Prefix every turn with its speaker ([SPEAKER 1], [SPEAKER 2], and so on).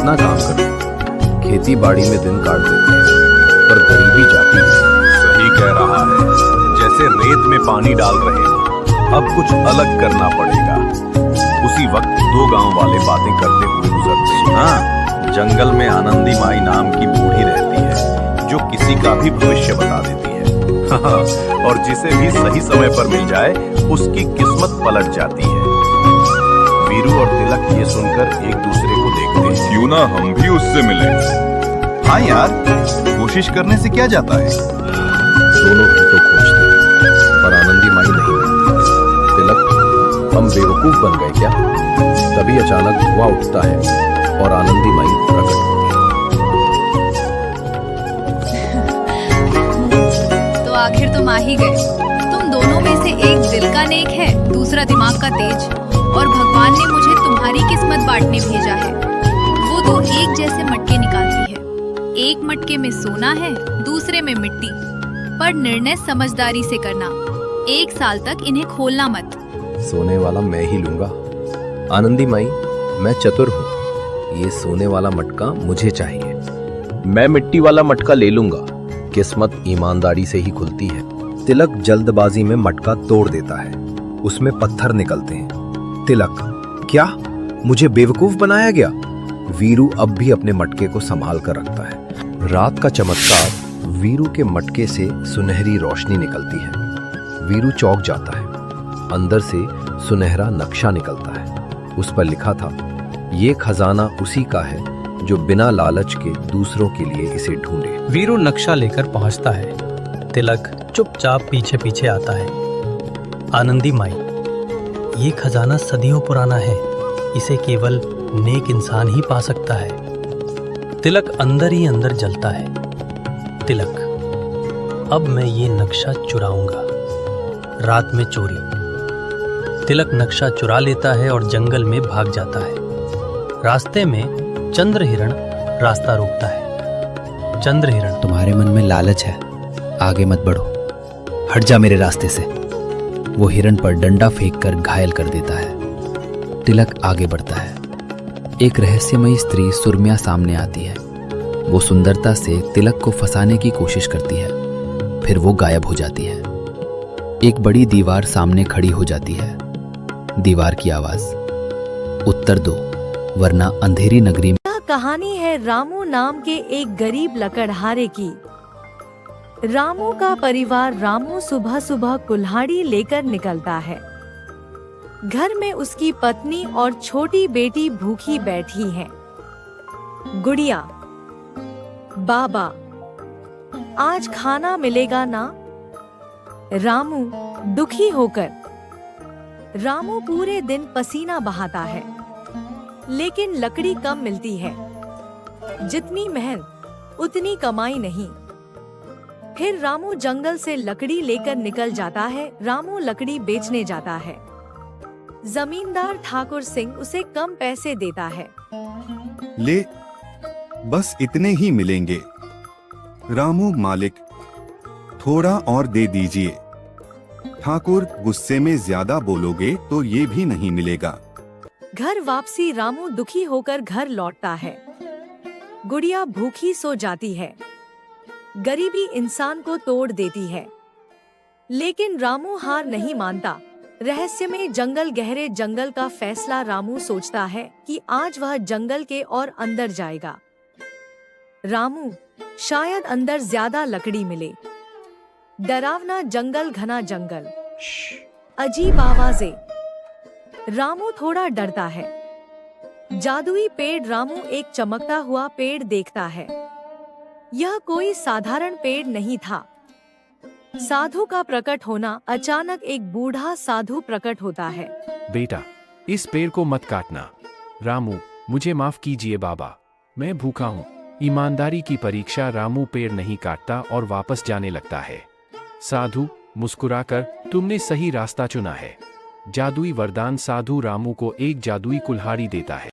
[SPEAKER 1] कितना काम करते, खेती बाड़ी में दिन काट देते हैं, पर गरीबी जाती है।
[SPEAKER 2] सही कह रहा है, जैसे रेत में पानी डाल रहे हैं, अब कुछ अलग करना पड़ेगा। उसी वक्त दो गांव वाले बातें करते हुए गुजरते। सुना, जंगल में आनंदी माई नाम की बूढ़ी रहती है, जो किसी का भी भविष्य बता देती है। और जिसे भी सही समय पर मिल जाए, उसकी किस्मत पलट जाती है। वीरू और तिलक ये सुनकर एक दूसरे को देखते हैं।
[SPEAKER 3] क्यों ना हम भी उससे मिले।
[SPEAKER 2] हाँ यार, कोशिश करने से क्या जाता है।
[SPEAKER 1] दोनों घंटों खोजते हैं, पर आनंदी माई नहीं मिलती। तिलक, हम बेवकूफ बन गए क्या? तभी अचानक धुआं उठता है और आनंदी माई प्रकट होती
[SPEAKER 4] है। तो आखिर तुम आ ही गए। तुम दोनों में से एक दिल का नेक है, दूसरा दिमाग का तेज, और भगवान ने मुझे तुम्हारी किस्मत बांटने भेजा है। वो दो एक जैसे मटके निकालती है, एक मटके में सोना है, दूसरे में मिट्टी। पर निर्णय समझदारी से करना, 1 साल तक इन्हें खोलना मत।
[SPEAKER 1] सोने वाला मैं ही लूंगा। आनंदी माई, मैं चतुर हूँ, ये सोने वाला मटका मुझे चाहिए। मैं मिट्टी वाला मटका ले लूंगा। किस्मत ईमानदारी से ही खुलती है। तिलक जल्दबाजी में मटका तोड़ देता है, उसमें पत्थर निकलते हैं। तिलक, क्या मुझे बेवकूफ बनाया गया? वीरू अब भी अपने मटके को संभाल कर रखता है। रात का चमत्कार, वीरू के मटके से सुनहरी रोशनी निकलती है। वीरू चौंक जाता है। अंदर से सुनहरा नक्शा निकलता है। उस पर लिखा था, ये खजाना उसी का है जो बिना लालच के दूसरों के लिए इसे ढूंढे।
[SPEAKER 5] वीरू नक्शा लेकर पहुंचता है। तिलक चुपचाप पीछे पीछे आता है। आनंदी माई, ये खजाना सदियों पुराना है, इसे केवल नेक इंसान ही पा सकता है। तिलक अंदर ही अंदर जलता है। तिलक, अब मैं ये नक्शा चुराऊंगा। रात में चोरी। तिलक नक्शा चुरा लेता है और जंगल में भाग जाता है। रास्ते में चंद्र हिरण रास्ता रोकता है। चंद्र हिरण,
[SPEAKER 6] तुम्हारे मन में लालच है, आगे मत बढ़ो, हट जा मेरे रास्ते से। वो हिरण पर डंडा फेंककर घायल कर देता है। तिलक आगे बढ़ता है। एक रहस्यमयी स्त्री सुरम्या सामने आती है। वो सुंदरता से तिलक को फंसाने की कोशिश करती है, फिर वो गायब हो जाती है। एक बड़ी दीवार सामने खड़ी हो जाती है। दीवार की आवाज, उत्तर दो वरना अंधेरी नगरी में।
[SPEAKER 7] यह कहानी है रामू नाम के एक गरीब लकड़हारे की। रामू का परिवार रामू सुबह सुबह कुल्हाड़ी लेकर निकलता है। घर में उसकी पत्नी और छोटी बेटी भूखी बैठी हैं। गुड़िया, बाबा, आज खाना मिलेगा ना? रामू दुखी होकर। रामू पूरे दिन पसीना बहाता है, लेकिन लकड़ी कम मिलती है। जितनी मेहनत उतनी कमाई नहीं। फिर रामू जंगल से लकड़ी लेकर निकल जाता है। रामू लकड़ी बेचने जाता है। जमींदार ठाकुर सिंह उसे कम पैसे देता है।
[SPEAKER 3] ले, बस इतने ही मिलेंगे। रामू, मालिक, थोड़ा और दे दीजिए। ठाकुर, गुस्से में ज्यादा बोलोगे तो ये भी नहीं मिलेगा।
[SPEAKER 7] घर वापसी रामू दुखी होकर घर लौटता है। गुड़िया भूखी सो जाती है। गरीबी इंसान को तोड़ देती है, लेकिन रामू हार नहीं मानता। रहस्यमय जंगल, गहरे जंगल का फैसला। रामू सोचता है कि आज वह जंगल के और अंदर जाएगा। रामू, शायद अंदर ज्यादा लकड़ी मिले। डरावना जंगल, घना जंगल, अजीब आवाजें। रामू थोड़ा डरता है। जादुई पेड़। रामू एक चमकता हुआ पेड़ देखता है। यह कोई साधारण पेड़ नहीं था। साधु का प्रकट होना। अचानक एक बूढ़ा साधु प्रकट होता है।
[SPEAKER 8] बेटा, इस पेड़ को मत काटना। रामू, मुझे माफ कीजिए बाबा, मैं भूखा हूँ। ईमानदारी की परीक्षा। रामू पेड़ नहीं काटता और वापस जाने लगता है। साधु मुस्कुराकर, तुमने सही रास्ता चुना है। जादुई वरदान। साधु रामू को एक जादुई कुल्हाड़ी देता है।